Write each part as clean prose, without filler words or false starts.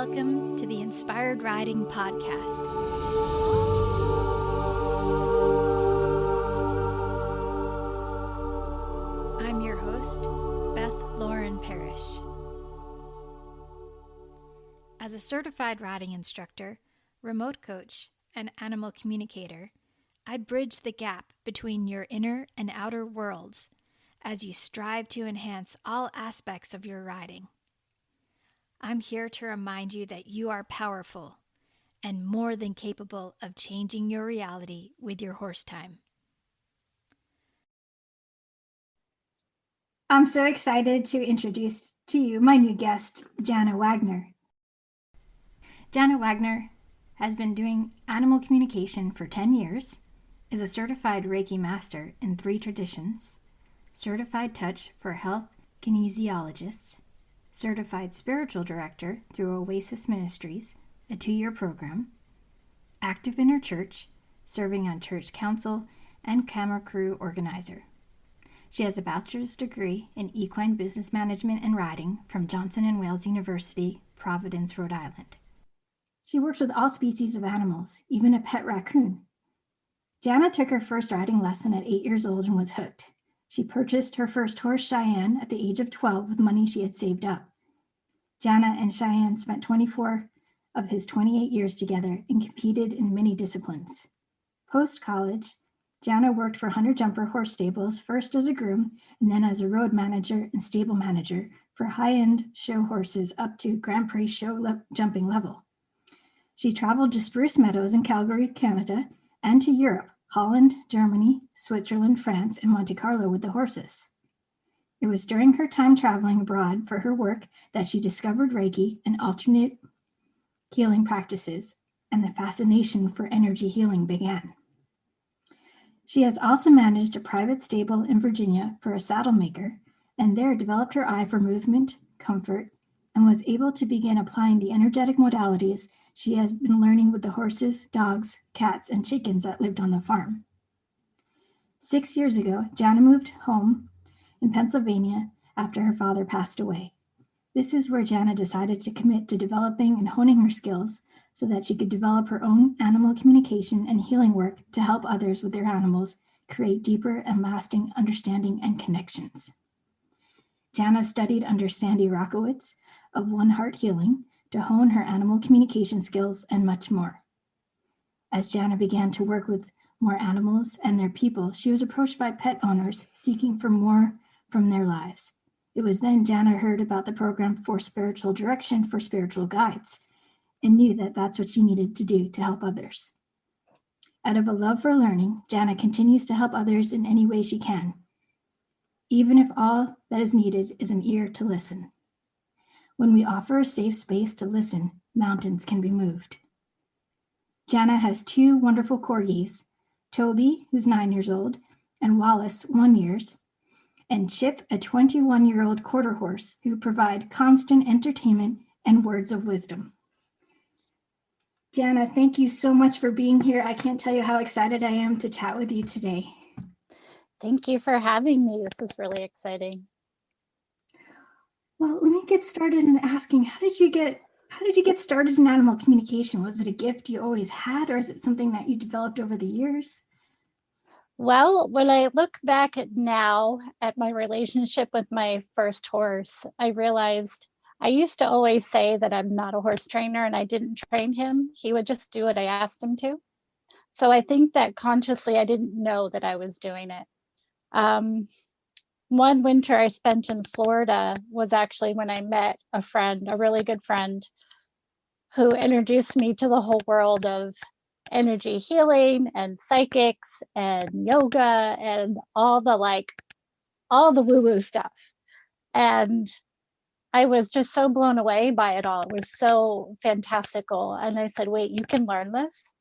welcome to the Inspired Riding Podcast. I'm your host, Beth Lauren Parrish. As a certified riding instructor, remote coach, and animal communicator, I bridge the gap between your inner and outer worlds as you strive to enhance all aspects of your riding. I'm here to remind you that you are powerful and more than capable of changing your reality with your horse time. I'm so excited to introduce to you my new guest, Jana Wagner. Jana Wagner has been doing animal communication for 10 years, is a certified Reiki Master in 3 traditions, certified touch for Health Kinesiologist, certified spiritual director through Oasis Ministries, a 2-year program, active in her church, serving on church council, and camera crew organizer. She has a bachelor's degree in Equine Business Management and Riding from Johnson & Wales University, Providence, Rhode Island. She works with all species of animals, even a pet raccoon. Jana took her first riding lesson at 8 years old and was hooked. She purchased her first horse, Cheyenne, at the age of 12 with money she had saved up. Jana and Cheyenne spent 24 of his 28 years together and competed in many disciplines. Post-college, Jana worked for Hunter Jumper Horse Stables, first as a groom and then as a road manager and stable manager for high-end show horses up to Grand Prix show jumping level. She traveled to Spruce Meadows in Calgary, Canada, and to Europe, Holland, Germany, Switzerland, France, and Monte Carlo with the horses. It was during her time traveling abroad for her work that she discovered Reiki and alternate healing practices, and the fascination for energy healing began. She has also managed a private stable in Virginia for a saddle maker, and there developed her eye for movement, comfort, and was able to begin applying the energetic modalities she has been learning with the horses, dogs, cats, and chickens that lived on the farm. 6 years ago, Jana moved home in Pennsylvania after her father passed away. This is where Jana decided to commit to developing and honing her skills so that she could develop her own animal communication and healing work to help others with their animals create deeper and lasting understanding and connections. Jana studied under Sandy Rockowitz of One Heart Healing to hone her animal communication skills and much more. As Jana began to work with more animals and their people, she was approached by pet owners seeking for more from their lives. It was then Jana heard about the program for spiritual direction for spiritual guides and knew that that's what she needed to do to help others. Out of a love for learning, Jana continues to help others in any way she can, even if all that is needed is an ear to listen. When we offer a safe space to listen, mountains can be moved. Jana has 2 wonderful corgis, Toby, who's 9 years old, and Wallace, 1 year, and Chip, a 21-year-old quarter horse, who provide constant entertainment and words of wisdom. Jana, thank you so much for being here. I can't tell you how excited I am to chat with you today. Thank you for having me. This is really exciting. Well, let me get started in asking, how did you get started in animal communication? Was it a gift you always had, or is it something that you developed over the years? Well, when I look back now at my relationship with my first horse, I realized I used to always say that I'm not a horse trainer and I didn't train him. He would just do what I asked him to. So I think that consciously I didn't know that I was doing it. One winter I spent in Florida was actually when I met a friend, a really good friend, who introduced me to the whole world of energy healing and psychics and yoga and all the woo-woo stuff. And I was just so blown away by it all. It was so fantastical. And I said, wait, you can learn this?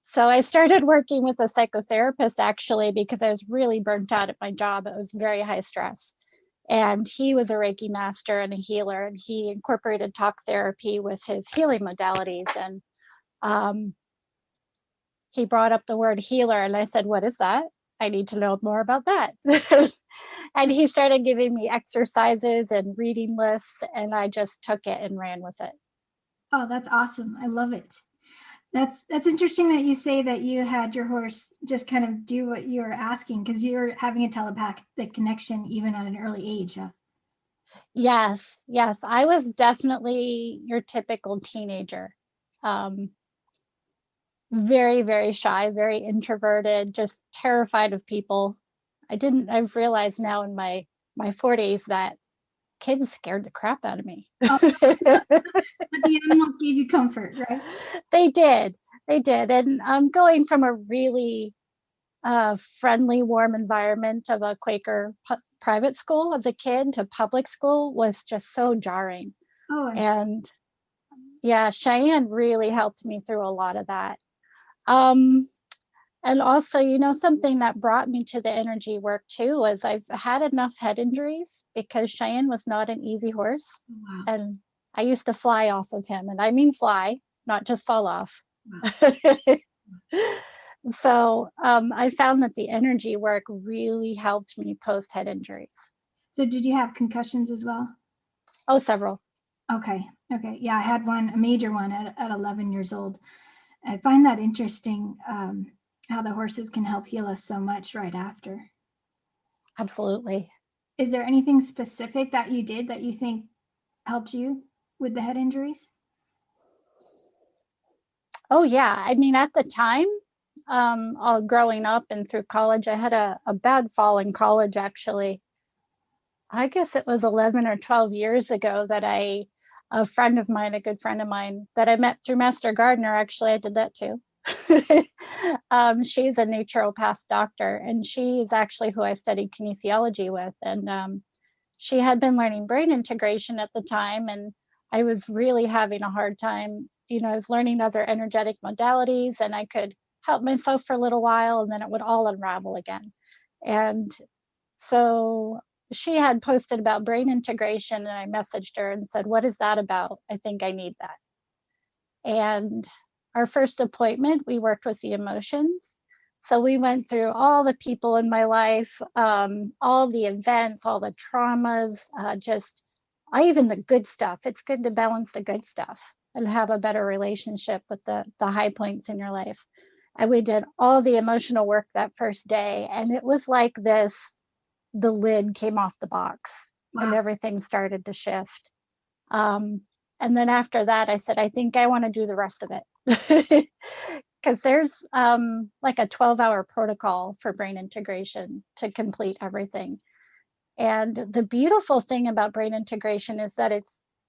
So I started working with a psychotherapist actually because I was really burnt out at my job. It was very high stress. And he was a Reiki master and a healer, and he incorporated talk therapy with his healing modalities. And he brought up the word healer, and I said, what is that? I need to know more about that. And he started giving me exercises and reading lists, and I just took it and ran with it. Oh, that's awesome. I love it. That's interesting that you say that you had your horse just kind of do what you were asking, because you're having a telepathic connection even at an early age. Huh? Yes, yes. I was definitely your typical teenager. Very, very shy, very introverted, just terrified of people. I've realized now in my 40s that kids scared the crap out of me. Oh, but the animals gave you comfort, right? They did. They did. And going from a really friendly, warm environment of a Quaker private school as a kid to public school was just so jarring. Oh, I'm sure. And yeah, Cheyenne really helped me through a lot of that. Um, and also, something that brought me to the energy work too was I've had enough head injuries because Cheyenne was not an easy horse. Wow. And I used to fly off of him, and I mean fly, not just fall off. Wow. So I found that the energy work really helped me post head injuries. So did you have concussions as well? Oh, several. Okay. Yeah, I had one, a major one at 11 years old. I find that interesting, how the horses can help heal us so much right after. Absolutely. Is there anything specific that you did that you think helped you with the head injuries? Oh, yeah. I mean, at the time, all growing up and through college, I had a bad fall in college, actually. I guess it was 11 or 12 years ago that a friend of mine, a good friend of mine that I met through Master Gardener, actually, I did that too. She's a naturopath doctor, and she's actually who I studied kinesiology with. And she had been learning brain integration at the time, and I was really having a hard time. I was learning other energetic modalities, and I could help myself for a little while, and then it would all unravel again. And so she had posted about brain integration, and I messaged her and said, "What is that about? I think I need that." And our first appointment, we worked with the emotions. So we went through all the people in my life, all the events, all the traumas, even the good stuff. It's good to balance the good stuff and have a better relationship with the high points in your life. And we did all the emotional work that first day. And it was like the lid came off the box. Wow. And everything started to shift. And then after that, I said, I think I want to do the rest of it. Because there's like a 12-hour protocol for brain integration to complete everything. And the beautiful thing about brain integration is that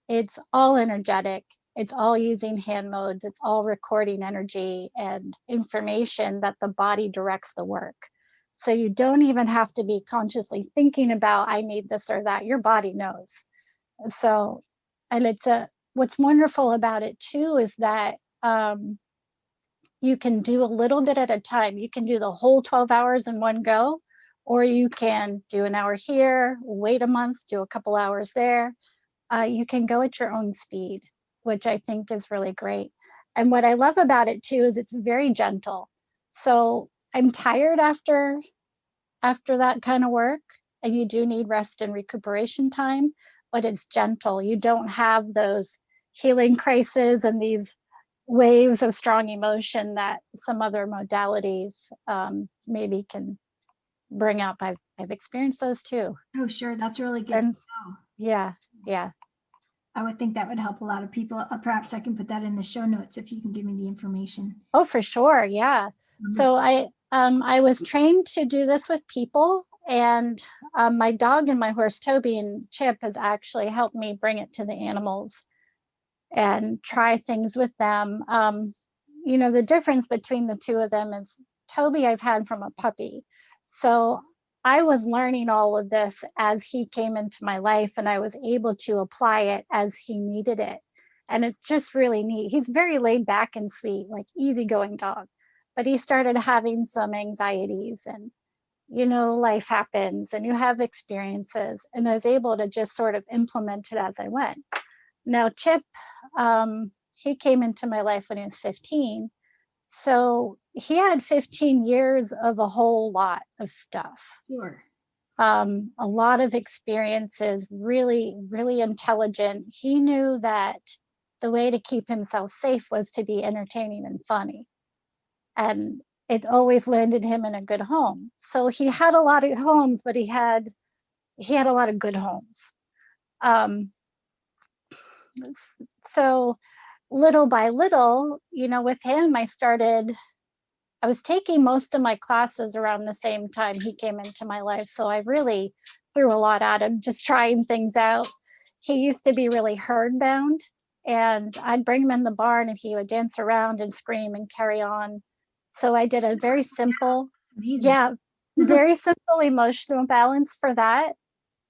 it's all energetic. It's all using hand modes. It's all recording energy and information that the body directs the work. So you don't even have to be consciously thinking about, I need this or that. Your body knows. So, and what's wonderful about it too is that you can do a little bit at a time. You can do the whole 12 hours in one go, or you can do an hour here, wait a month, do a couple hours there. You can go at your own speed, which I think is really great. And what I love about it too is it's very gentle. So I'm tired after that kind of work, and you do need rest and recuperation time, but it's gentle. You don't have those healing crises and these waves of strong emotion that some other modalities maybe can bring up. I've experienced those too. Oh, sure. That's really good to know. Yeah. I would think that would help a lot of people. Perhaps I can put that in the show notes if you can give me the information. Oh, for sure. Yeah. So I was trained to do this with people, and my dog and my horse Toby and Chip has actually helped me bring it to the animals and try things with them. The difference between the two of them is Toby I've had from a puppy. So I was learning all of this as he came into my life, and I was able to apply it as he needed it. And it's just really neat. He's very laid back and sweet, like easygoing dog. But he started having some anxieties, and life happens and you have experiences. And I was able to just sort of implement it as I went. Now, Chip, he came into my life when he was 15. So he had 15 years of a whole lot of stuff. Sure. A lot of experiences, really, really intelligent. He knew that the way to keep himself safe was to be entertaining and funny. And it always landed him in a good home. So he had a lot of homes, but he had a lot of good homes. So little by little, with him, I was taking most of my classes around the same time he came into my life. So I really threw a lot at him, just trying things out. He used to be really herd bound, and I'd bring him in the barn and he would dance around and scream and carry on. So I did a very simple, very simple emotional balance for that.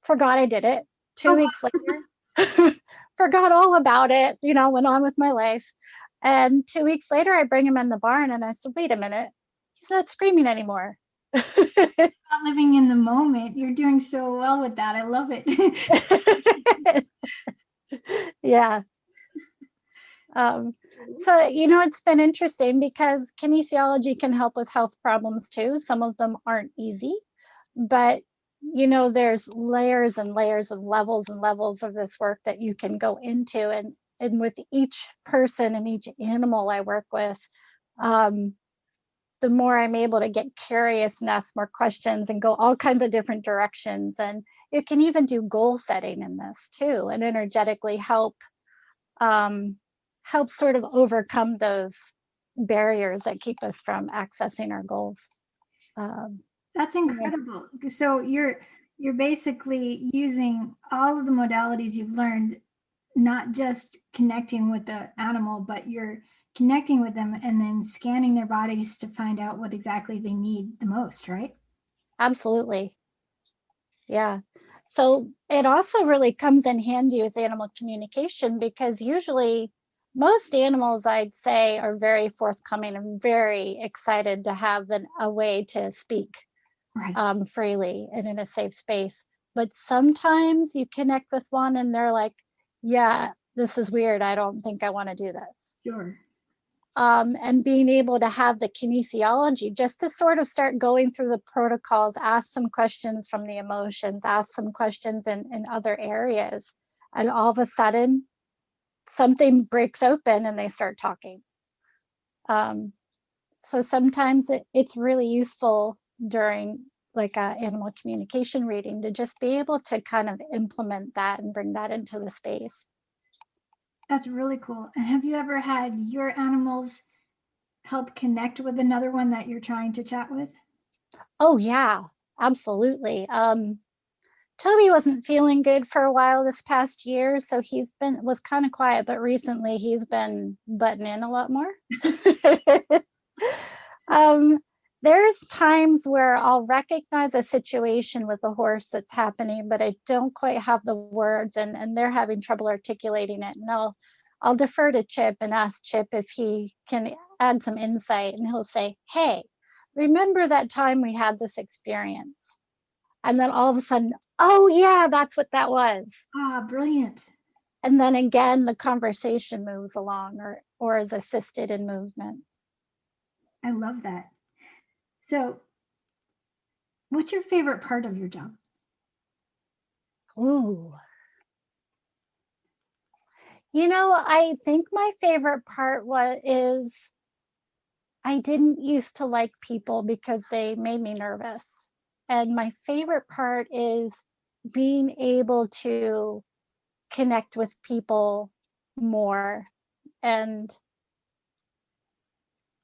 Forgot I did it. 2 weeks later, forgot all about it, went on with my life. And 2 weeks later, I bring him in the barn and I said, wait a minute, he's not screaming anymore. Not living in the moment. You're doing so well with that. I love it. Yeah. So, it's been interesting because kinesiology can help with health problems too. Some of them aren't easy, but there's layers and layers and levels of this work that you can go into. And with each person and each animal I work with, the more I'm able to get curious and ask more questions and go all kinds of different directions. And you can even do goal setting in this too, and energetically help sort of overcome those barriers that keep us from accessing our goals. That's incredible. Yeah. So you're basically using all of the modalities you've learned, not just connecting with the animal, but you're connecting with them and then scanning their bodies to find out what exactly they need the most, right? Absolutely. Yeah. So it also really comes in handy with animal communication, because usually most animals, I'd say, are very forthcoming and very excited to have a way to speak freely and in a safe space. But sometimes you connect with one and they're like, yeah, this is weird. I don't think I want to do this. Sure. And being able to have the kinesiology just to sort of start going through the protocols, ask some questions from the emotions, ask some questions in other areas. And all of a sudden, something breaks open and they start talking. So sometimes it's really useful during like an animal communication reading to just be able to kind of implement that and bring that into the space. That's really cool. And have you ever had your animals help connect with another one that you're trying to chat with? Oh yeah, absolutely. Toby wasn't feeling good for a while this past year, so was kind of quiet, but recently he's been butting in a lot more. There's times where I'll recognize a situation with the horse that's happening, but I don't quite have the words, and they're having trouble articulating it. And I'll defer to Chip and ask Chip if he can add some insight, and he'll say, hey, remember that time we had this experience? And then all of a sudden, oh yeah, that's what that was. Ah, brilliant. And then again, the conversation moves along or is assisted in movement. I love that. So what's your favorite part of your job? Ooh. I think my favorite part is I didn't used to like people because they made me nervous. And my favorite part is being able to connect with people more. And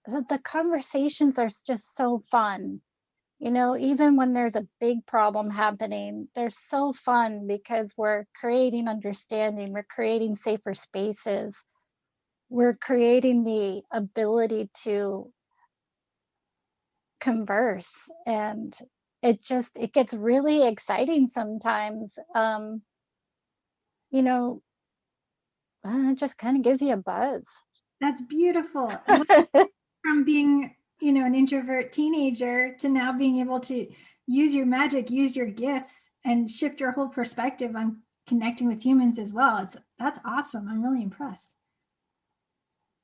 the conversations are just so fun. Even when there's a big problem happening, they're so fun because we're creating understanding, we're creating safer spaces, we're creating the ability to converse, and it gets really exciting sometimes. It just kind of gives you a buzz. That's beautiful. From being an introvert teenager to now being able to use your magic, use your gifts, and shift your whole perspective on connecting with humans as well. That's awesome. I'm really impressed.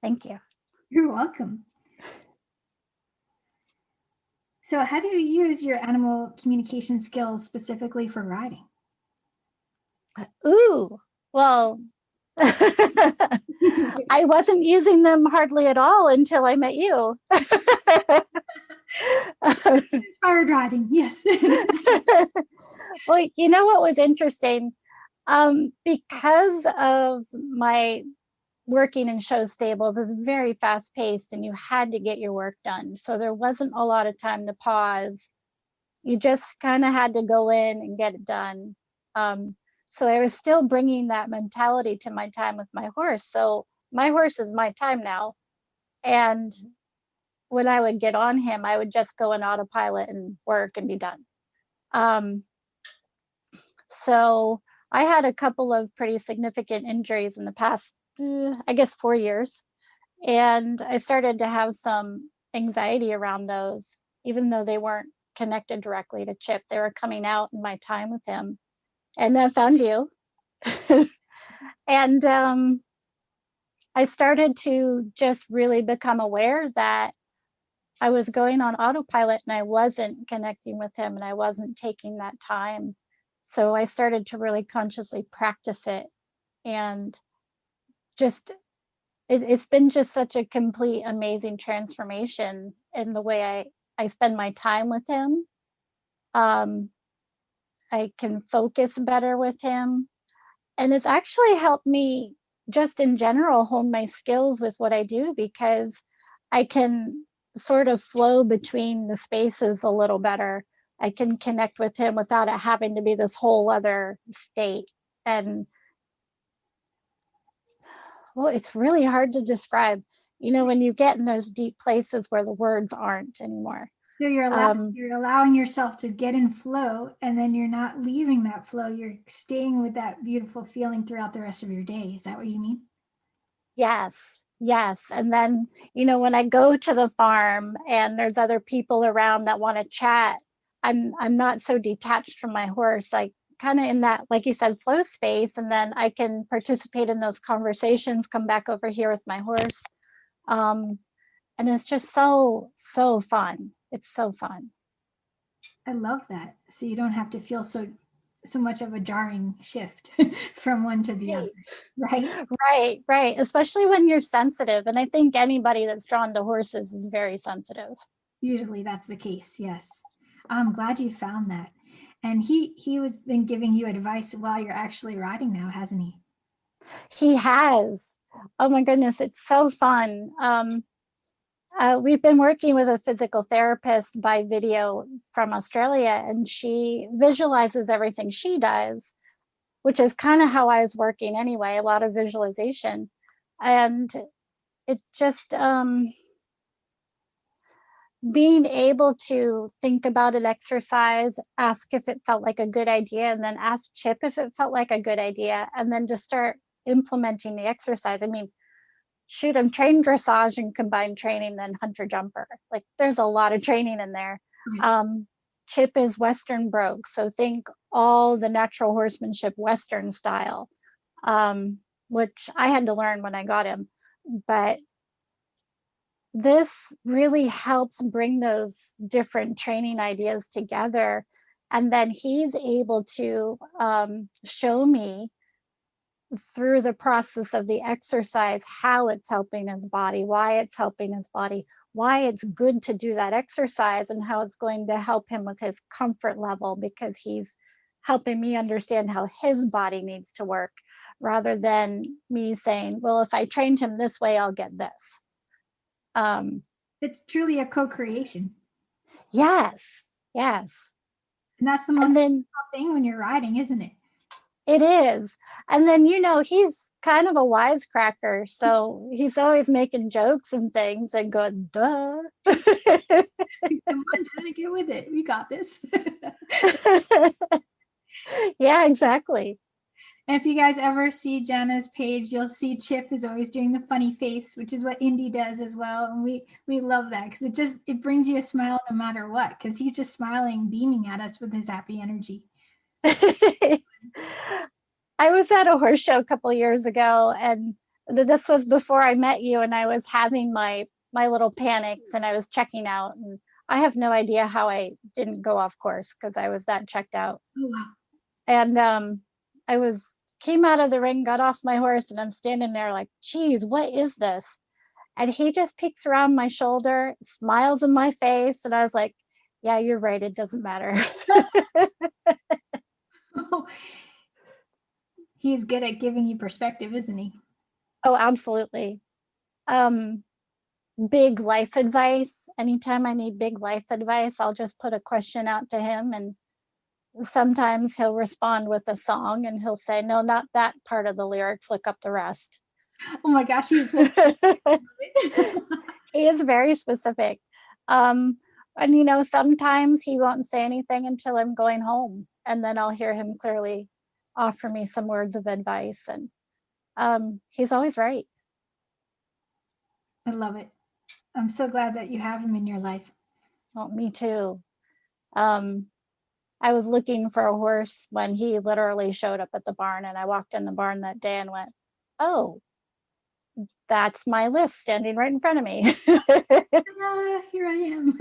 Thank you. You're welcome. So how do you use your animal communication skills specifically for riding? Ooh, well, I wasn't using them hardly at all until I met you. Inspired riding, yes. Well, you know what was interesting? Because of my working in show stables is very fast paced and you had to get your work done. So there wasn't a lot of time to pause. You just kind of had to go in and get it done. So I was still bringing that mentality to my time with my horse. So my horse is my time now. And when I would get on him, I would just go in autopilot and work and be done. So I had a couple of pretty significant injuries in the past, I guess, 4 years. And I started to have some anxiety around those, even though they weren't connected directly to Chip. They were coming out in my time with him. And I found you. And I started to just really become aware that I was going on autopilot and I wasn't connecting with him and I wasn't taking that time. So I started to really consciously practice it. And just, it's been just such a complete, amazing transformation in the way I spend my time with him. I can focus better with him. And it's actually helped me just in general hone my skills with what I do, because I can sort of flow between the spaces a little better. I can connect with him without it having to be this whole other state. And well, it's really hard to describe, when you get in those deep places where the words aren't anymore. So you're allowing yourself to get in flow, and then you're not leaving that flow. You're staying with that beautiful feeling throughout the rest of your day. Is that what you mean? Yes. And then, when I go to the farm and there's other people around that want to chat, I'm not so detached from my horse. I kind of in that, like you said, flow space, and then I can participate in those conversations, come back over here with my horse. And it's just so fun. It's so fun. I love that. So you don't have to feel so much of a jarring shift from one to the other, right? Right. Especially when you're sensitive. And I think anybody that's drawn to horses is very sensitive. Usually that's the case, yes. I'm glad you found that. And he was been giving you advice while you're actually riding now, hasn't he? He has. Oh my goodness, it's so fun. We've been working with a physical therapist by video from Australia, and she visualizes everything she does, which is kind of how I was working anyway, a lot of visualization. And it just, being able to think about an exercise, ask if it felt like a good idea, and then ask Chip if it felt like a good idea, and then just start implementing the exercise. I mean, shoot, I'm trained dressage and combined training, then hunter jumper. Like there's a lot of training in there. Chip is Western broke. So think all the natural horsemanship Western style, which I had to learn when I got him. But this really helps bring those different training ideas together. And then he's able to show me through the process of the exercise how it's helping his body, why it's helping his body, why it's good to do that exercise, and how it's going to help him with his comfort level, because he's helping me understand how his body needs to work, rather than me saying, well, if I trained him this way, I'll get this. It's truly a co-creation. Yes. And that's the most beautiful thing when you're riding, isn't it? It is. And then, he's kind of a wisecracker. So he's always making jokes and things and going, duh. Come on, Jana, get with it. We got this. Yeah, exactly. And if you guys ever see Jana's page, you'll see Chip is always doing the funny face, which is what Indy does as well. And we love that, because it brings you a smile no matter what, because he's just smiling, beaming at us with his happy energy. I was at a horse show a couple of years ago, and this was before I met you, and I was having my little panics, and I was checking out, and I have no idea how I didn't go off course, because I was that checked out. Oh, wow. And I was came out of the ring, got off my horse, and I'm standing there like, geez, what is this? And he just peeks around my shoulder, smiles in my face, and I was like, yeah, you're right, it doesn't matter. He's good at giving you perspective, isn't he? Oh, absolutely. Big life advice. Anytime I need big life advice, I'll just put a question out to him, and sometimes he'll respond with a song, and he'll say, no, not that part of the lyrics, look up the rest. Oh my gosh, he's so he is very specific. And sometimes he won't say anything until I'm going home, and then I'll hear him clearly offer me some words of advice, and he's always right. I love it. I'm so glad that you have him in your life. Oh, me too. I was looking for a horse when he literally showed up at the barn, and I walked in the barn that day and went, oh, that's my list standing right in front of me. Here I am.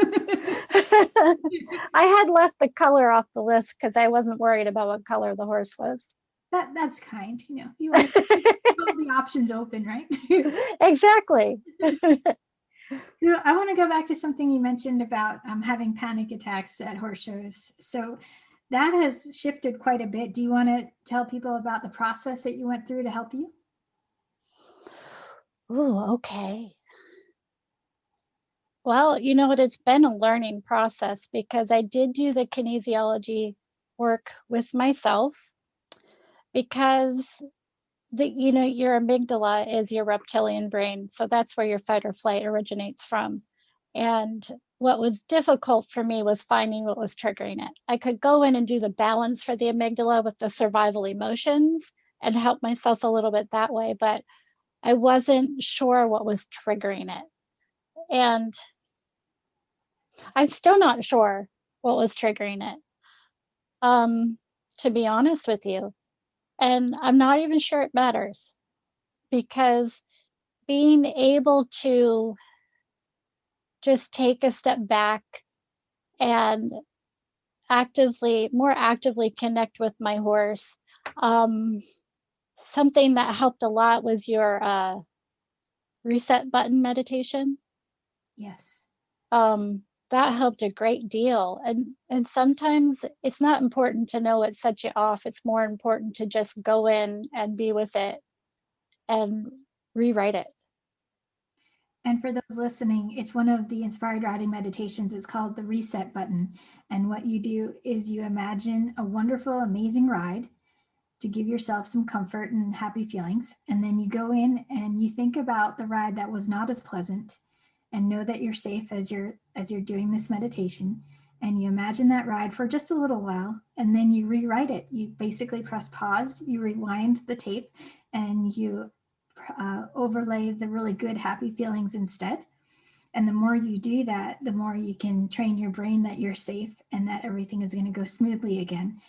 I had left the color off the list because I wasn't worried about what color the horse was. That's kind, you want to keep all the options open, right? Exactly. I want to go back to something you mentioned about having panic attacks at horse shows. So that has shifted quite a bit. Do you want to tell people about the process that you went through to help you? Oh, okay. Well, it's been a learning process because I did do the kinesiology work with myself, because your amygdala is your reptilian brain. So that's where your fight or flight originates from. And what was difficult for me was finding what was triggering it. I could go in and do the balance for the amygdala with the survival emotions and help myself a little bit that way, but I wasn't sure what was triggering it. And I'm still not sure what was triggering it, to be honest with you. And I'm not even sure it matters, because being able to just take a step back and more actively connect with my horse. Something that helped a lot was your reset button meditation. Yes. That helped a great deal. And sometimes it's not important to know what sets you off. It's more important to just go in and be with it and rewrite it. And for those listening, it's one of the inspired riding meditations. It's called the reset button. And what you do is you imagine a wonderful, amazing ride to give yourself some comfort and happy feelings. And then you go in and you think about the ride that was not as pleasant, and know that you're safe as you're doing this meditation. And you imagine that ride for just a little while, and then you rewrite it. You basically press pause, you rewind the tape, and you overlay the really good, happy feelings instead. And the more you do that, the more you can train your brain that you're safe and that everything is going to go smoothly again.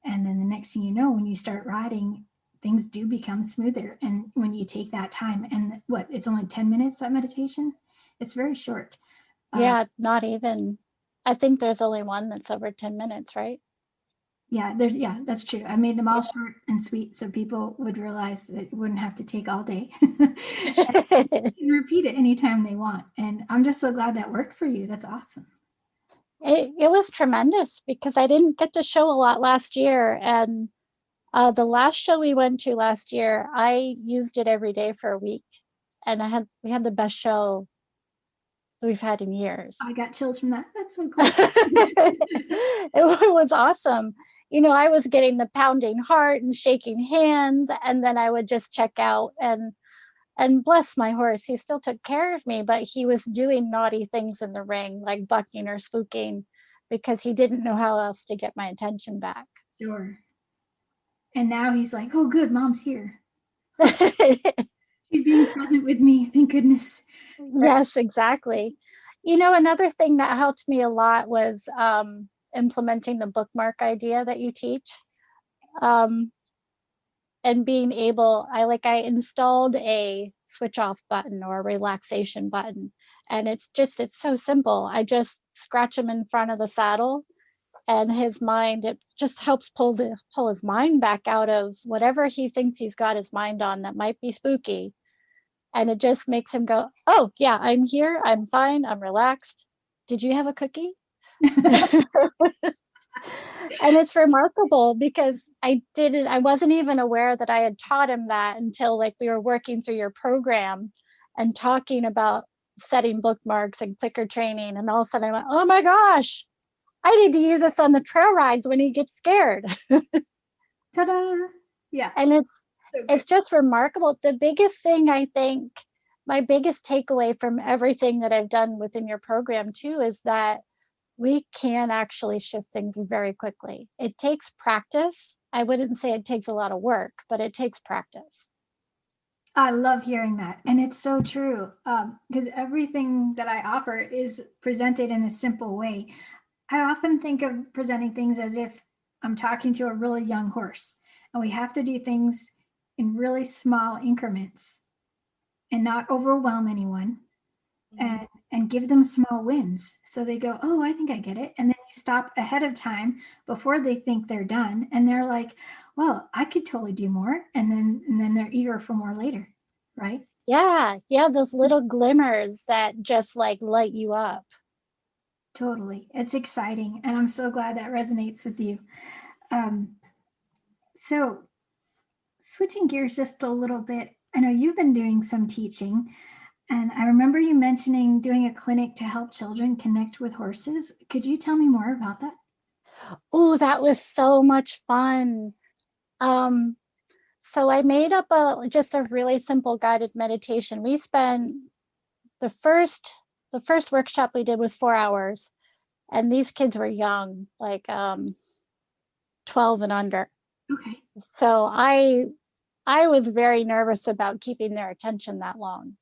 And then the next thing you know, when you start riding, things do become smoother. And when you take that time, and it's only 10 minutes, that meditation, it's very short. Yeah, not even. I think there's only one that's over 10 minutes, right? Yeah, that's true. I made them all short and sweet so people would realize that it wouldn't have to take all day. And repeat it anytime they want. And I'm just so glad that worked for you. That's awesome. It was tremendous because I didn't get to show a lot last year. And the last show we went to last year, I used it every day for a week. And we had the best show we've had in years. I got chills from that. That's so cool. It was awesome. I was getting the pounding heart and shaking hands, and then I would just check out and bless my horse. He still took care of me, but he was doing naughty things in the ring, like bucking or spooking, because he didn't know how else to get my attention back. Sure. And now he's like, oh, good, mom's here. She's being present with me. Thank goodness. Yes, exactly. Another thing that helped me a lot was implementing the bookmark idea that you teach. And being able, I installed a switch off button or a relaxation button. And it's so simple. I just scratch them in front of the saddle and his mind, it just helps pull his mind back out of whatever he thinks he's got his mind on that might be spooky. And it just makes him go, oh yeah, I'm here, I'm fine, I'm relaxed. Did you have a cookie? And it's remarkable because I wasn't even aware that I had taught him that until like we were working through your program and talking about setting bookmarks and clicker training. And all of a sudden I went, oh my gosh, I need to use this on the trail rides when he gets scared. Ta-da! Yeah. And So it's just remarkable. The biggest thing, I think, my biggest takeaway from everything that I've done within your program too, is that we can actually shift things very quickly. It takes practice. I wouldn't say it takes a lot of work, but it takes practice. I love hearing that. And it's so true, because everything that I offer is presented in a simple way. I often think of presenting things as if I'm talking to a really young horse, and we have to do things in really small increments and not overwhelm anyone, and give them small wins. So they go, oh, I think I get it. And then you stop ahead of time before they think they're done. And they're like, well, I could totally do more. And then they're eager for more later. Right? Yeah. Those little glimmers that just like light you up. Totally. It's exciting. And I'm so glad that resonates with you. So switching gears just a little bit, I know you've been doing some teaching, and I remember you mentioning doing a clinic to help children connect with horses. Could you tell me more about that? Oh, that was so much fun. So I made up just a really simple guided meditation. We spent the first workshop we did was 4 hours, and these kids were young, like 12 and under. Okay. So I was very nervous about keeping their attention that long.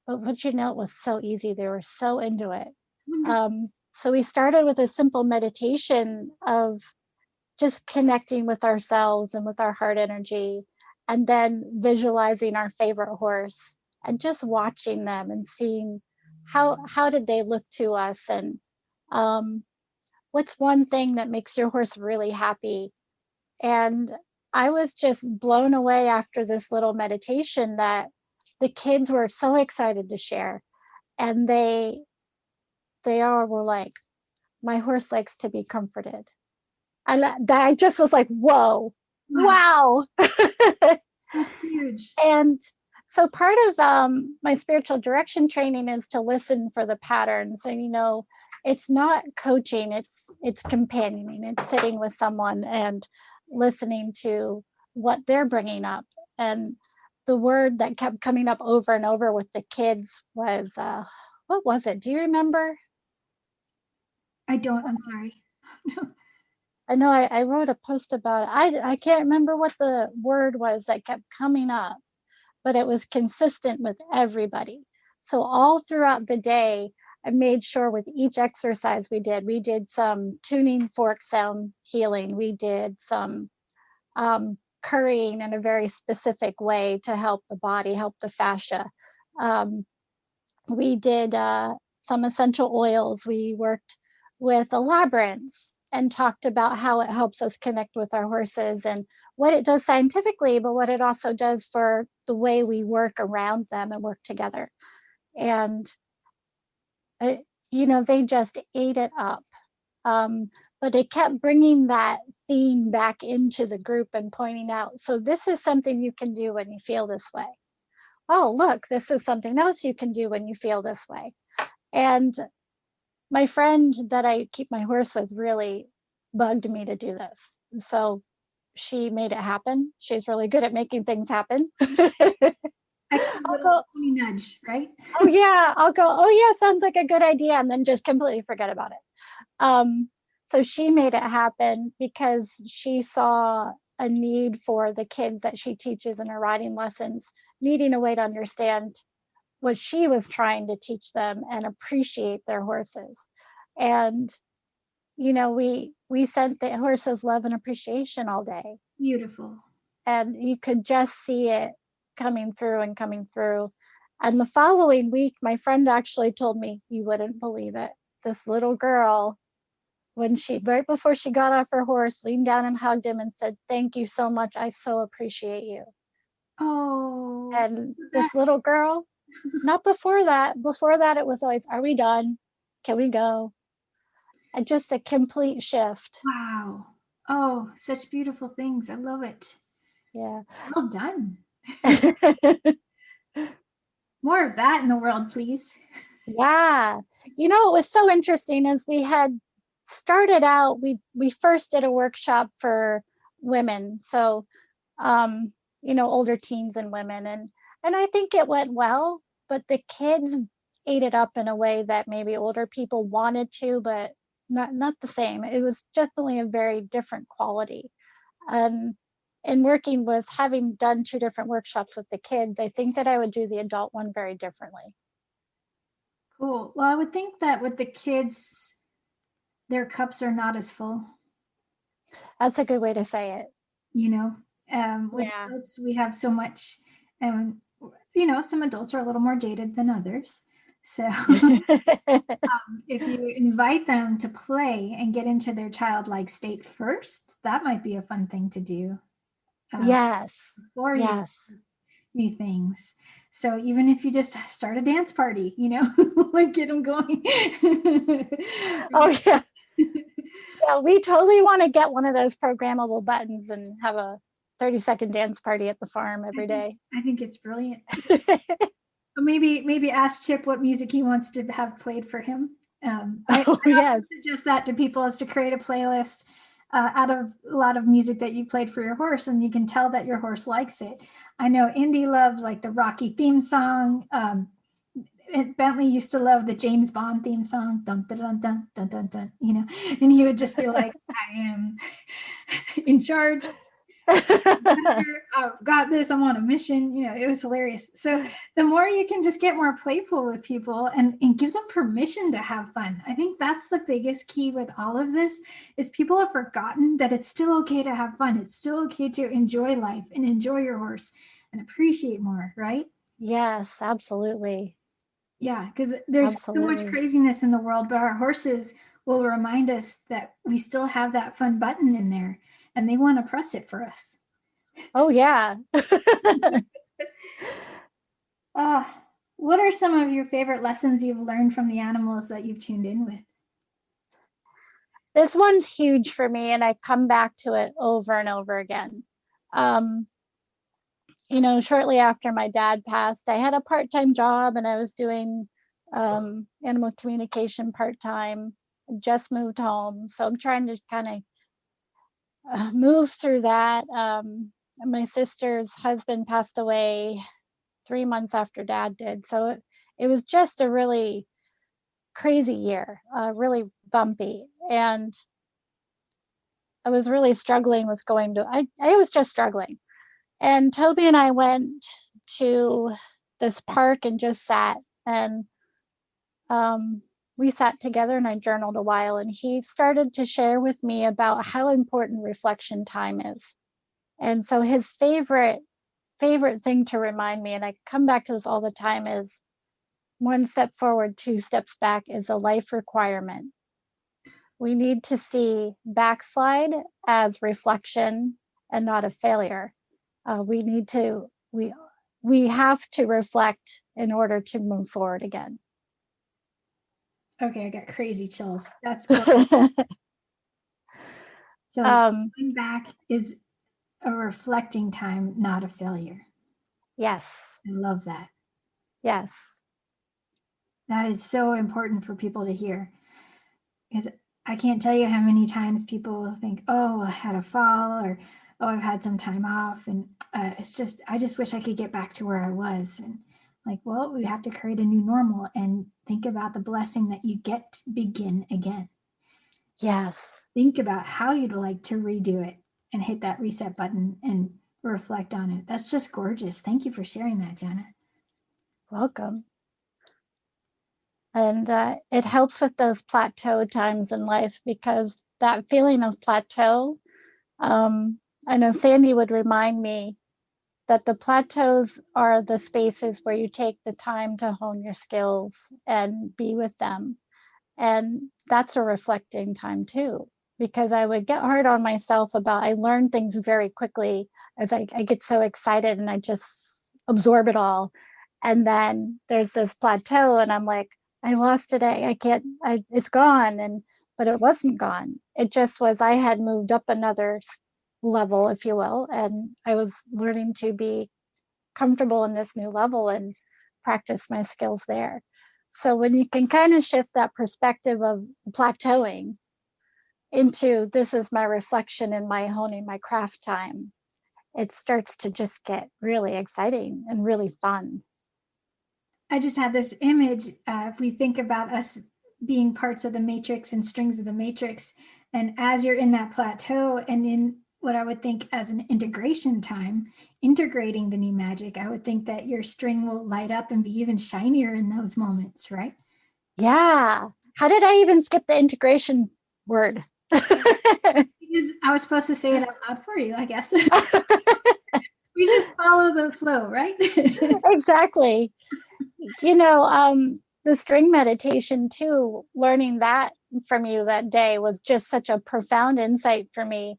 But it was so easy. They were so into it. So we started with a simple meditation of just connecting with ourselves and with our heart energy, and then visualizing our favorite horse and just watching them and seeing how did they look to us, and what's one thing that makes your horse really happy. And I was just blown away after this little meditation that the kids were so excited to share, and they all were like, my horse likes to be comforted. I just was like, whoa, wow. That's huge. And so part of my spiritual direction training is to listen for the patterns. And, it's not coaching, it's companioning. It's sitting with someone and listening to what they're bringing up. And the word that kept coming up over and over with the kids was, what was it? Do you remember? I don't, I'm sorry. I know I wrote a post about it. I can't remember what the word was that kept coming up, but it was consistent with everybody. So all throughout the day, I made sure with each exercise we did some tuning fork sound healing. We did some currying in a very specific way to help the body, help the fascia. We did some essential oils. We worked with a labyrinth and talked about how it helps us connect with our horses and what it does scientifically, but what it also does for the way we work around them and work together. And, they just ate it up. But it kept bringing that theme back into the group and pointing out, so this is something you can do when you feel this way. Oh, look, this is something else you can do when you feel this way. And my friend that I keep my horse with really bugged me to do this. So she made it happen. She's really good at making things happen. Extra little nudge, right? Oh yeah, I'll go, oh yeah, sounds like a good idea, and then just completely forget about it. So she made it happen because she saw a need for the kids that she teaches in her riding lessons, needing a way to understand what she was trying to teach them and appreciate their horses. And we sent the horses love and appreciation all day. Beautiful. And you could just see it coming through. And the following week, my friend actually told me, you wouldn't believe it, this little girl right before she got off her horse, leaned down and hugged him and said, "Thank you so much. I so appreciate you." Oh, And this that's little girl, not before that. Before that, it was always, "Are we done? Can we go?" And just a complete shift. wow. Oh, such beautiful things. I love it. Yeah. Well done. More of that in the world, please. Yeah. You know, it was so interesting as we had started out, we first did a workshop for women. So, older teens and women. And I think it went well, but the kids ate it up in a way that maybe older people wanted to, but not the same. It was definitely a very different quality. Um, and working with having done 2 different workshops with the kids, I think that I would do the adult one very differently. Cool. Well, I would think that with the kids, their cups are not as full, That's a good way to say it. you know. With Yeah. adults, we have so much, and some adults are a little more jaded than others. So if you invite them to play and get into their childlike state first, that might be a fun thing to do Yes. before you Yes. new things. So even if you just start a dance party, like get them going. Oh, yeah. Yeah, we totally want to get one of those programmable buttons and have a 30-second dance party at the farm every day. I think it's brilliant. Maybe ask Chip what music he wants to have played for him. I Yes. often suggest that to people, is to create a playlist out of a lot of music that you played for your horse, and you can tell that your horse likes it. I know Indy loves like the Rocky theme song. Bentley used to love the James Bond theme song, dun dun dun dun dun dun dun, and he would just be like, "I am in charge. I've got this. I'm on a mission." It was hilarious. So the more you can just get more playful with people and give them permission to have fun. I think that's the biggest key with all of this, is people have forgotten that it's still okay to have fun. It's still okay to enjoy life and enjoy your horse and appreciate more, right? Yes, absolutely. Yeah, because there's so much Absolutely. craziness in the world, but our horses will remind us that we still have that fun button in there, and they want to press it for us. Oh, yeah. Uh, what are some of your favorite lessons you've learned from the animals that you've tuned in with? This one's huge for me, and I come back to it over and over again. Um, Shortly after my dad passed, I had a part-time job and I was doing animal communication part-time. Just moved home. So I'm trying to kind of move through that. My sister's husband passed away 3 months after dad did. So it was just a really crazy year, really bumpy. And I was really struggling with I was just struggling. And Toby and I went to this park and just sat, and we sat together and I journaled a while, and he started to share with me about how important reflection time is. And so his favorite thing to remind me, and I come back to this all the time, is 1 step forward, 2 steps back is a life requirement. We need to see backslide as reflection and not a failure. We have to reflect in order to move forward again. Okay, I got crazy chills. That's cool. So going back is a reflecting time, not a failure. Yes. I love that. Yes. That is so important for people to hear, because I can't tell you how many times people will think, "Oh, I had a fall," or "Oh, I've had some time off," and I just wish I could get back to where I was. And like, well, we have to create a new normal and think about the blessing that you get to begin again. Yes. Think about how you'd like to redo it and hit that reset button and reflect on it. That's just gorgeous. Thank you for sharing that, Jana. Welcome. And it helps with those plateau times in life, because that feeling of plateau, I know Sandy would remind me that the plateaus are the spaces where you take the time to hone your skills and be with them. And that's a reflecting time too, because I would get hard on myself I learn things very quickly as I get so excited and I just absorb it all. And then there's this plateau and I'm like, I lost it. It's gone. But it wasn't gone. It just was, I had moved up another level, if you will. And I was learning to be comfortable in this new level and practice my skills there. So when you can kind of shift that perspective of plateauing into this is my reflection and my honing my craft time, it starts to just get really exciting and really fun. I just had this image. If we think about us being parts of the matrix and strings of the matrix, and as you're in that plateau and in what I would think as an integration time, integrating the new magic, I would think that your string will light up and be even shinier in those moments, right? Yeah. How did I even skip the integration word? Because I was supposed to say it out loud for you, I guess. We just follow the flow, right? Exactly. The string meditation too, learning that from you that day was just such a profound insight for me,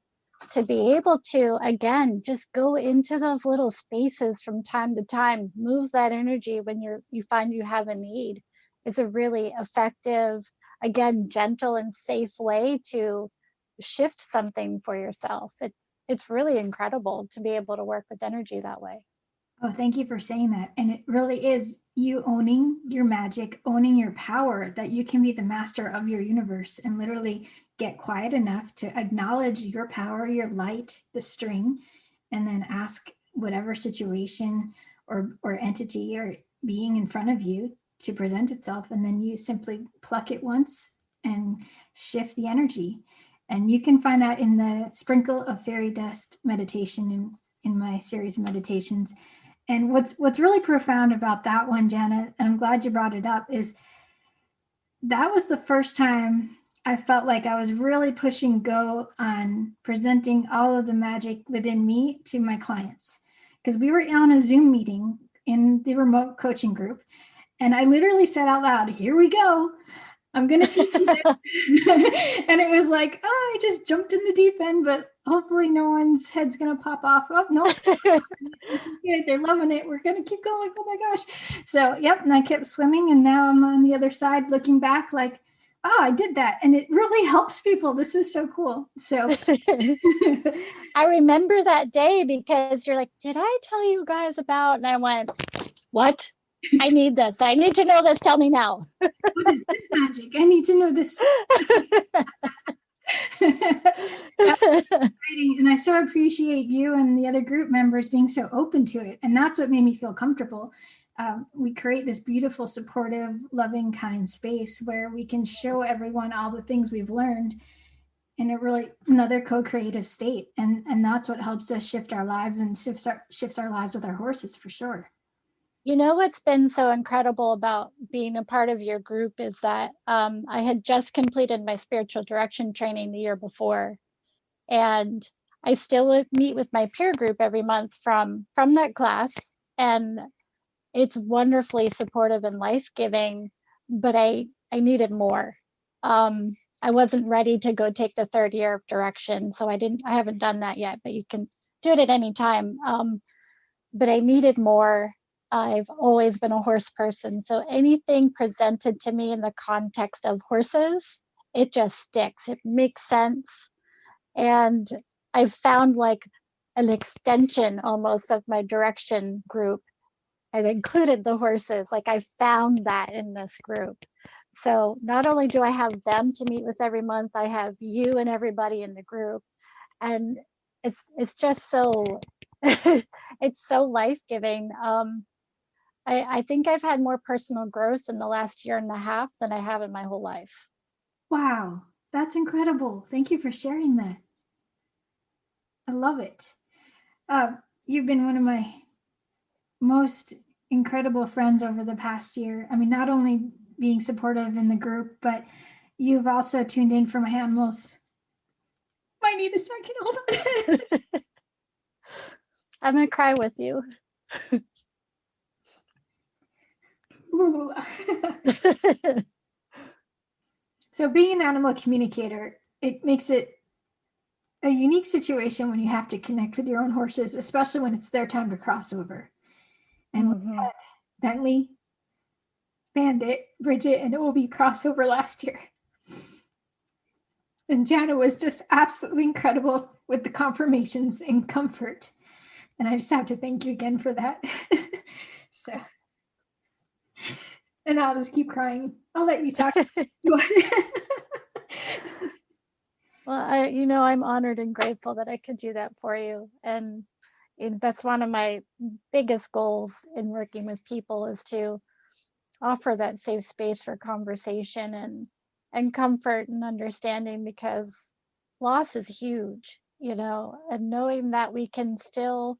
to be able to, again, just go into those little spaces from time to time, move that energy when you find you have a need. It's a really effective, again, gentle and safe way to shift something for yourself. It's really incredible to be able to work with energy that way. Oh, thank you for saying that. And it really is you owning your magic, owning your power, that you can be the master of your universe and literally get quiet enough to acknowledge your power, your light, the string, and then ask whatever situation or entity or being in front of you to present itself. And then you simply pluck it once and shift the energy. And you can find that in the sprinkle of fairy dust meditation in my series of meditations. And what's really profound about that one, Jana, and I'm glad you brought it up, is that was the first time I felt like I was really pushing go on presenting all of the magic within me to my clients. Because we were on a Zoom meeting in the remote coaching group, and I literally said out loud, "Here we go. I'm going to teach you this." And it was like, oh, I just jumped in the deep end, but hopefully no one's head's going to pop off. Oh, no, they're loving it. We're going to keep going. Oh my gosh. So, yep. And I kept swimming. And now I'm on the other side looking back like, oh, I did that. And it really helps people. This is so cool. So I remember that day because you're like, did I tell you guys about? And I went, what? I need this. I need to know this. Tell me now. What is this magic? I need to know this. And I so appreciate you and the other group members being so open to it. And that's what made me feel comfortable. We create this beautiful, supportive, loving, kind space where we can show everyone all the things we've learned in a really another co-creative state. And that's what helps us shift our lives and shifts our lives with our horses for sure. You know what's been so incredible about being a part of your group is that I had just completed my spiritual direction training the year before, and I still meet with my peer group every month from that class, and it's wonderfully supportive and life-giving. But I needed more. I wasn't ready to go take the third year of direction, so I haven't done that yet. But you can do it at any time. But I needed more. I've always been a horse person, so anything presented to me in the context of horses, it just sticks. It makes sense. And I've found like an extension almost of my direction group. I've included the horses. Like I found that in this group. So not only do I have them to meet with every month, I have you and everybody in the group. And it's just so it's so life-giving. I think I've had more personal growth in the last year and a half than I have in my whole life. Wow, that's incredible. Thank you for sharing that. I love it. You've been one of my most incredible friends over the past year. I mean, not only being supportive in the group, but you've also tuned in for my animals. I need a second. Hold on. I'm going to cry with you. So being an animal communicator, it makes it a unique situation when you have to connect with your own horses, especially when it's their time to cross over. And we had Bentley, Bandit, Bridget, and Obi crossover last year. And Jana was just absolutely incredible with the confirmations and comfort. And I just have to thank you again for that. So, and I'll just keep crying. I'll let you talk. Well, I'm honored and grateful that I could do that for you. And that's one of my biggest goals in working with people, is to offer that safe space for conversation and comfort and understanding, because loss is huge, and knowing that we can still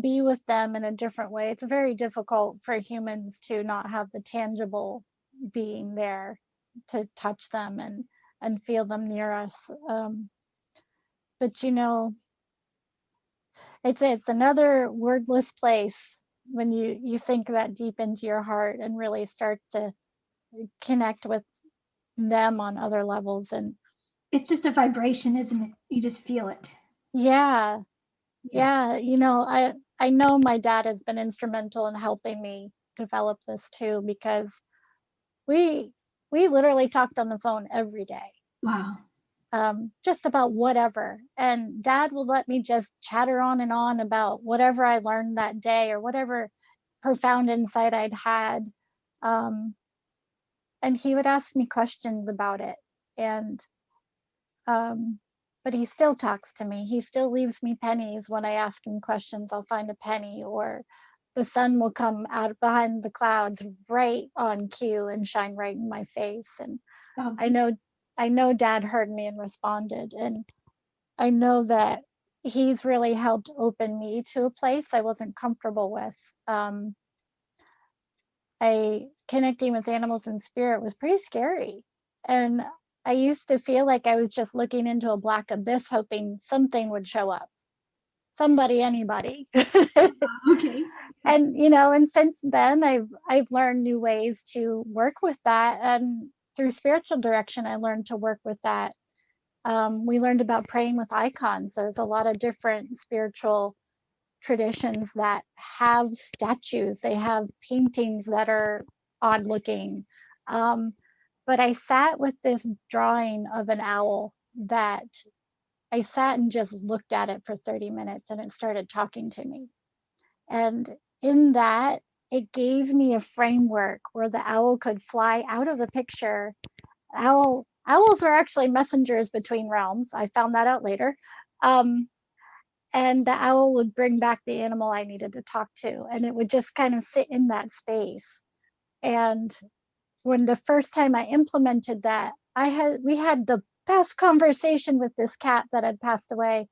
be with them in a different way. It's very difficult for humans to not have the tangible being there to touch them and feel them near us. But it's another wordless place when you think that deep into your heart and really start to connect with them on other levels. And it's just a vibration, isn't it? You just feel it. Yeah. I know my dad has been instrumental in helping me develop this too, because we literally talked on the phone every day. Wow. Just about whatever. And Dad would let me just chatter on and on about whatever I learned that day or whatever profound insight I'd had. And he would ask me questions about it. And but he still talks to me. He still leaves me pennies when I ask him questions. I'll find a penny, or the sun will come out behind the clouds right on cue and shine right in my face. And I know Dad heard me and responded. And I know that he's really helped open me to a place I wasn't comfortable with. Connecting with animals in spirit was pretty scary. And I used to feel like I was just looking into a black abyss, hoping something would show up. Somebody, anybody. Okay. And since then I've learned new ways to work with that. And through spiritual direction, I learned to work with that. We learned about praying with icons. There's a lot of different spiritual traditions that have statues. They have paintings that are odd looking. But I sat with this drawing of an owl that I sat and just looked at it for 30 minutes, and it started talking to me. And in that, it gave me a framework where the owl could fly out of the picture. Owls are actually messengers between realms. I found that out later. And the owl would bring back the animal I needed to talk to, and it would just kind of sit in that space. And when the first time I implemented that, we had the best conversation with this cat that had passed away,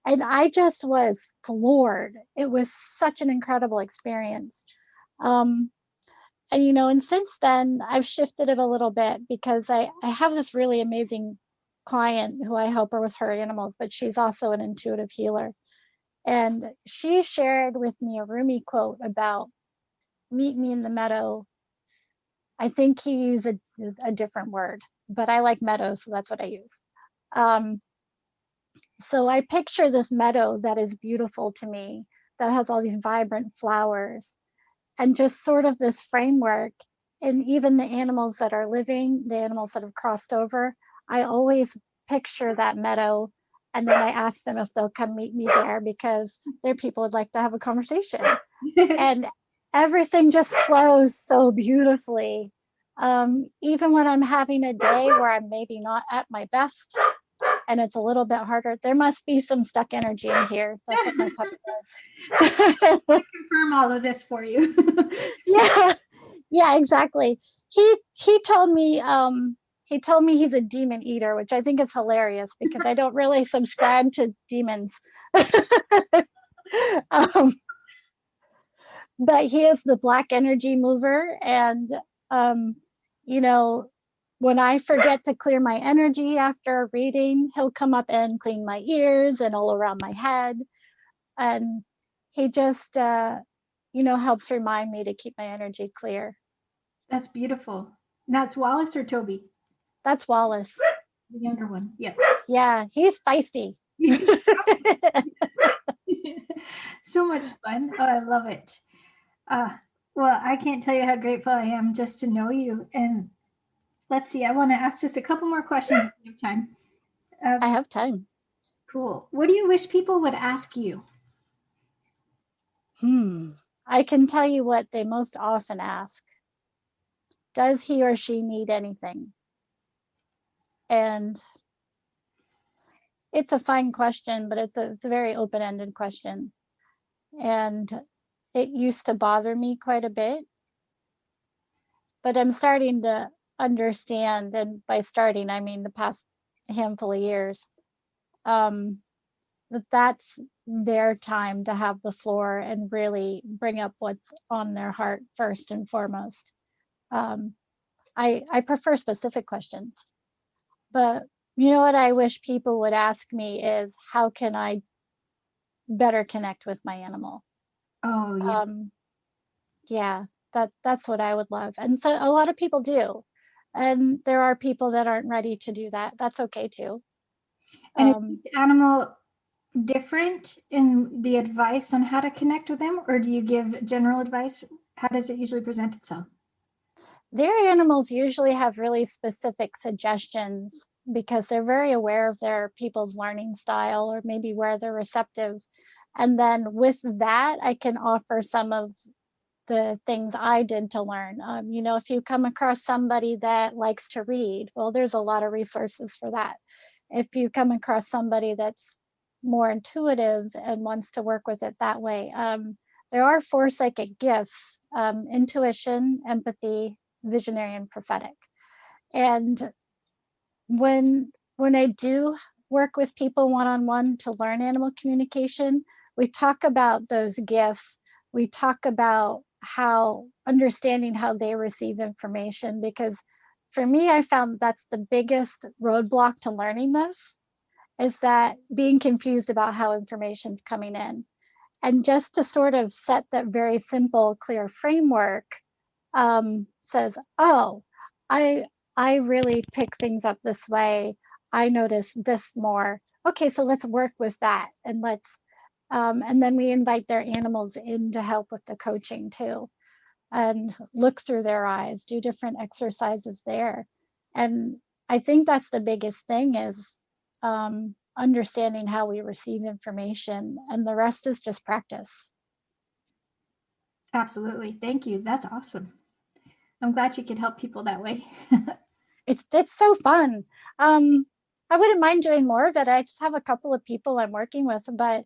and I just was floored. It was such an incredible experience. And since then I've shifted it a little bit, because I have this really amazing client who I help her with her animals, but she's also an intuitive healer. And she shared with me a Rumi quote about meet me in the meadow. I think he used a different word, but I like meadow, so that's what I use. So I picture this meadow that is beautiful to me, that has all these vibrant flowers, and just sort of this framework. And even the animals that are living, the animals that have crossed over, I always picture that meadow. And then I ask them if they'll come meet me there, because their people would like to have a conversation. And everything just flows so beautifully. Even when I'm having a day where I'm maybe not at my best and it's a little bit harder, there must be some stuck energy in here. That's what my puppy does. I confirm all of this for you. Yeah, exactly. He told me he's a demon eater, which I think is hilarious, because I don't really subscribe to demons. But he is the black energy mover. And when I forget to clear my energy after a reading, he'll come up and clean my ears and all around my head. And he just helps remind me to keep my energy clear. That's beautiful. That's Wallace or Toby? That's Wallace. The younger one. Yeah. Yeah, he's feisty. So much fun. Oh, I love it. Well, I can't tell you how grateful I am just to know you. And let's see, I want to ask just a couple more questions if we have time. I have time. Cool. What do you wish people would ask you? I can tell you what they most often ask. Does he or she need anything? And it's a fine question, but it's a very open-ended question. And it used to bother me quite a bit. But I'm starting to understand, and by starting, I mean the past handful of years, that's their time to have the floor and really bring up what's on their heart first and foremost. I prefer specific questions, but what I wish people would ask me is, how can I better connect with my animal? Oh, yeah. Yeah, that's what I would love. And so a lot of people do. And there are people that aren't ready to do that. That's okay too. And is each animal different in the advice on how to connect with them, or do you give general advice? How does it usually present itself? Their animals usually have really specific suggestions because they're very aware of their people's learning style or maybe where they're receptive. And then with that, I can offer some of the things I did to learn. If you come across somebody that likes to read, well, there's a lot of resources for that. If you come across somebody that's more intuitive and wants to work with it that way, there are 4 psychic gifts: intuition, empathy, visionary, and prophetic. And when I do work with people one-on-one to learn animal communication, we talk about those gifts. We talk about understanding how they receive information, because for me, I found that's the biggest roadblock to learning this, is that being confused about how information's coming in. And just to sort of set that very simple, clear framework, says, oh, I really pick things up this way. I notice this more. Okay, so let's work with that, and and then we invite their animals in to help with the coaching too, and look through their eyes, do different exercises there. And I think that's the biggest thing, is understanding how we receive information, and the rest is just practice. Absolutely. Thank you. That's awesome. I'm glad you could help people that way. It's so fun. I wouldn't mind doing more of it. I just have a couple of people I'm working with, but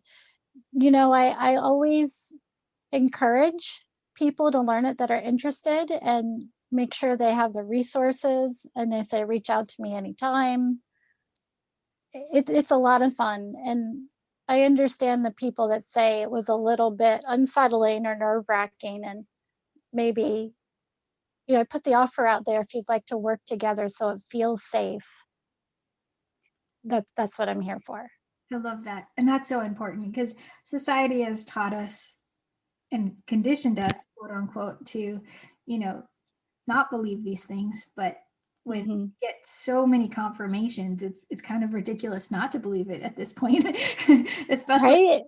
I always encourage people to learn it that are interested, and make sure they have the resources, and they say reach out to me anytime. It's a lot of fun, and I understand the people that say it was a little bit unsettling or nerve-wracking, and maybe I put the offer out there if you'd like to work together so it feels safe. That's what I'm here for. I love that. And that's so important, because society has taught us and conditioned us, quote unquote, to, not believe these things. But when you get so many confirmations, it's kind of ridiculous not to believe it at this point, especially right?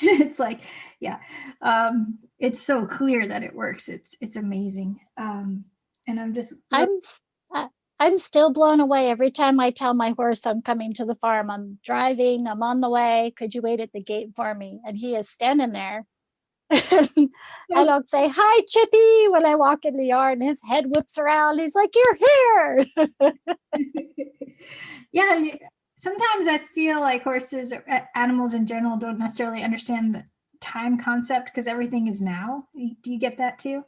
it's like, yeah, it's so clear that it works. It's amazing. And I'm just I'm still blown away every time I tell my horse I'm coming to the farm. I'm driving, I'm on the way. Could you wait at the gate for me? And he is standing there. And I'll say, hi, Chippy, when I walk in the yard, and his head whips around. He's like, you're here. Yeah. Sometimes I feel like horses or animals in general don't necessarily understand the time concept, because everything is now. Do you get that too?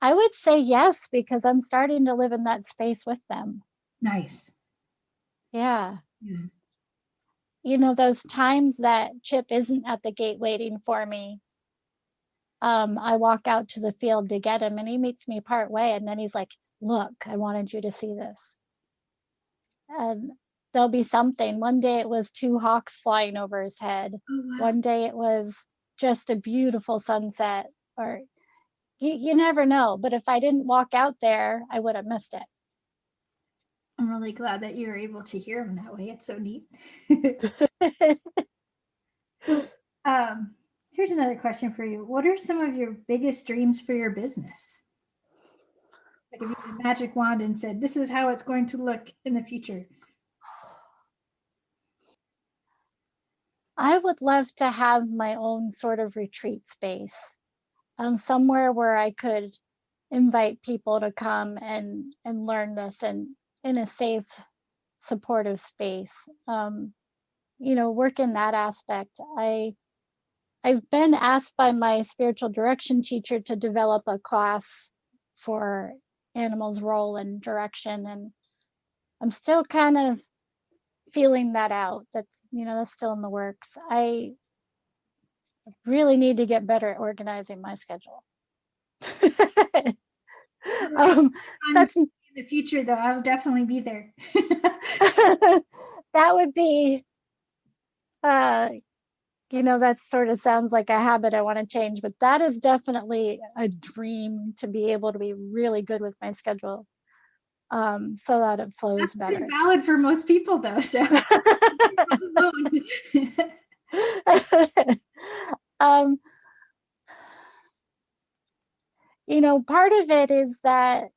I would say yes, because I'm starting to live in that space with them. Nice. Yeah. Yeah. Those times that Chip isn't at the gate waiting for me, I walk out to the field to get him, and he meets me part way, and then he's like, look, I wanted you to see this. And there'll be something. One day it was 2 hawks flying over his head. Oh, wow. One day it was just a beautiful sunset, or you never know. But if I didn't walk out there, I would have missed it. I'm really glad that you were able to hear him that way. It's so neat. So, here's another question for you. What are some of your biggest dreams for your business? Like if you had a magic wand and said, this is how it's going to look in the future. I would love to have my own sort of retreat space, somewhere where I could invite people to come and learn this, and in a safe, supportive space. Work in that aspect. I've been asked by my spiritual direction teacher to develop a class for animals' role and direction, and I'm still kind of feeling that out. That's still in the works. I really need to get better at organizing my schedule. That's in the future, though. I'll definitely be there. That would be, that sort of sounds like a habit I want to change, but that is definitely a dream, to be able to be really good with my schedule, so that it flows That's better. pretty valid for most people, though. So, part of it is that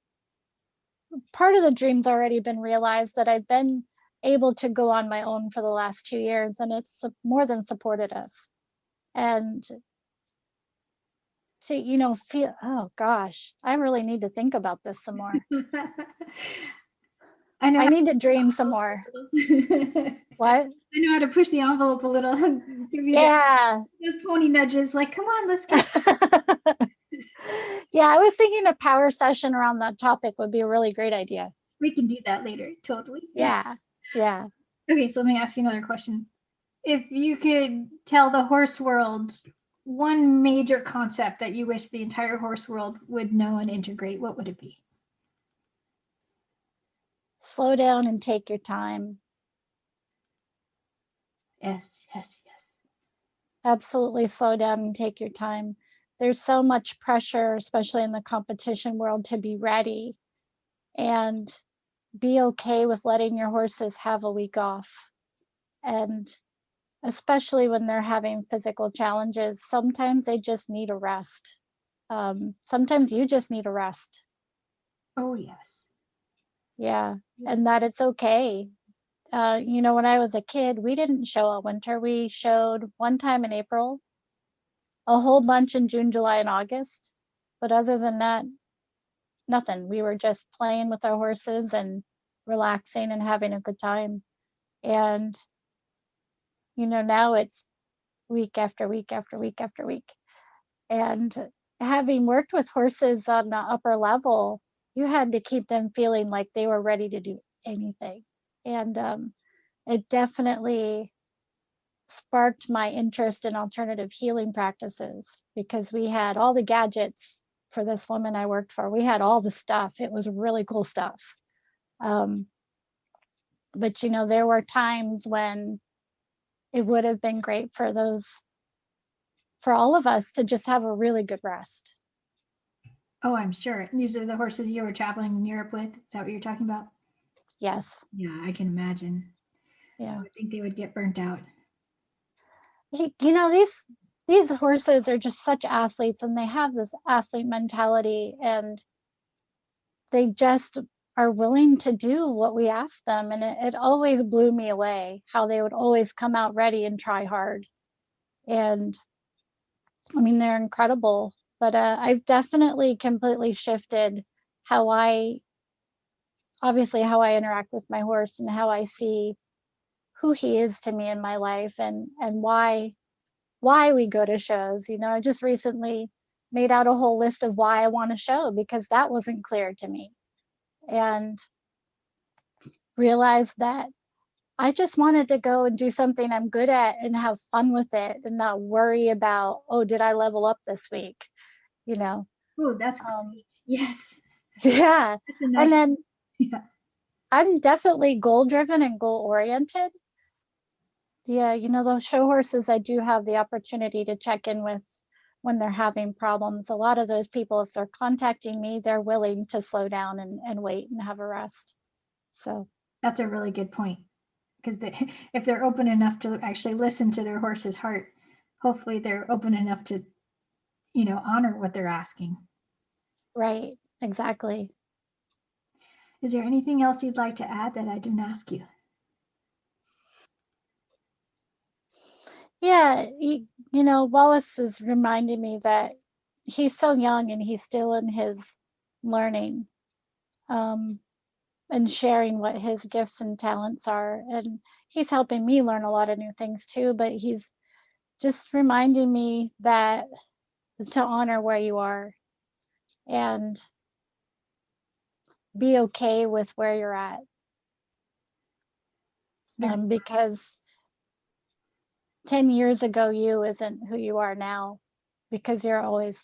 part of the dream's already been realized, that I've been able to go on my own for the last 2 years, and it's more than supported us. And to, feel, oh gosh, I really need to think about this some more. I need to dream some more. What? I know how to push the envelope a little. Give you those pony nudges, like, come on, let's get. Yeah, I was thinking a power session around that topic would be a really great idea. We can do that later. Totally. Yeah. Okay, so let me ask you another question. If you could tell the horse world one major concept that you wish the entire horse world would know and integrate, what would it be? Slow down and take your time. Yes. Absolutely slow down and take your time. There's so much pressure, especially in the competition world, to be ready, and be okay with letting your horses have a week off. And especially when they're having physical challenges, sometimes they just need a rest. Sometimes you just need a rest. Oh, yes. Yeah, and that it's okay. When I was a kid, we didn't show all winter. We showed one time in April, a whole bunch in June, July, and August. But other than that, nothing. We were just playing with our horses and relaxing and having a good time. And, now it's week after week after week after week. And having worked with horses on the upper level, you had to keep them feeling like they were ready to do anything. And it definitely sparked my interest in alternative healing practices, because we had all the gadgets for this woman I worked for. We had all the stuff. It was really cool stuff. But, there were times when it would have been great for all of us to just have a really good rest. Oh, I'm sure. These are the horses you were traveling in Europe with. Is that what you're talking about? Yes. Yeah, I can imagine. Yeah. I would think they would get burnt out. These horses are just such athletes, and they have this athlete mentality, and they just are willing to do what we ask them. And it always blew me away how they would always come out ready and try hard. And they're incredible. But I've definitely completely shifted how I interact with my horse, and how I see who he is to me in my life, and why we go to shows. I just recently made out a whole list of why I want to show, because that wasn't clear to me, and realized that I just wanted to go and do something I'm good at and have fun with it, and not worry about, oh, did I level up this week? Oh, that's great. Yes. Yeah. That's a nice. And then yeah. I'm definitely goal driven and goal oriented. Yeah, those show horses, I do have the opportunity to check in with when they're having problems. A lot of those people, if they're contacting me, they're willing to slow down and wait and have a rest. So That's a really good point, because if they're open enough to actually listen to their horse's heart, hopefully they're open enough to, honor what they're asking. right, exactly. Is there anything else you'd like to add that I didn't ask you? Yeah, Wallace is reminding me that he's so young and he's still in his learning, and sharing what his gifts and talents are. And he's helping me learn a lot of new things too, but he's just reminding me that to honor where you are and be okay with where you're at. Because 10 years ago, you isn't who you are now, because you're always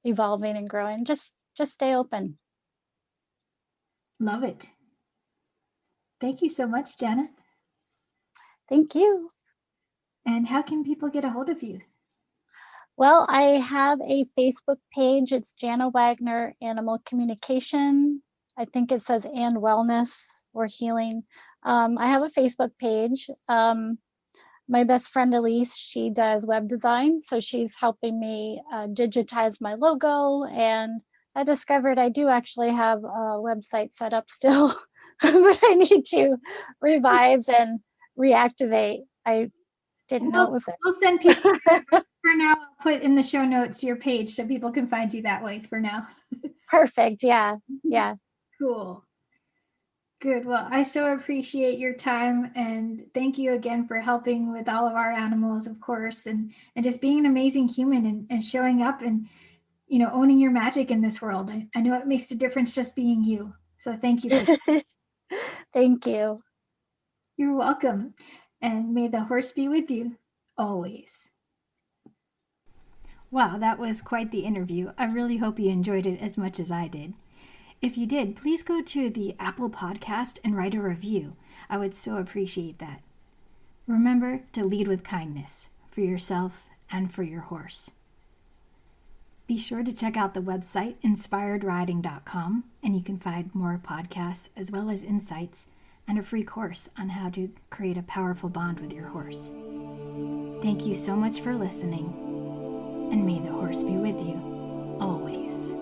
evolving and growing. Just stay open. Love it. Thank you so much, Jana. Thank you. And how can people get a hold of you? Well, I have a Facebook page. It's Jana Wagner Animal Communication. I think it says and wellness or healing. I have a Facebook page. My best friend Elise, she does web design, so she's helping me digitize my logo. And I discovered I do actually have a website set up still that I need to revise and reactivate. I didn't know it was We'll send people. For now, I'll put in the show notes your page so people can find you that way for now. Perfect. Yeah. Cool. Good. Well, I so appreciate your time, and thank you again for helping with all of our animals, of course, and just being an amazing human and showing up and, owning your magic in this world. I know it makes a difference just being you. So thank you for that. Thank you. You're welcome. And may the horse be with you always. Wow, that was quite the interview. I really hope you enjoyed it as much as I did. If you did, please go to the Apple Podcast and write a review. I would so appreciate that. Remember to lead with kindness for yourself and for your horse. Be sure to check out the website inspiredriding.com, and you can find more podcasts as well as insights and a free course on how to create a powerful bond with your horse. Thank you so much for listening, and may the horse be with you always.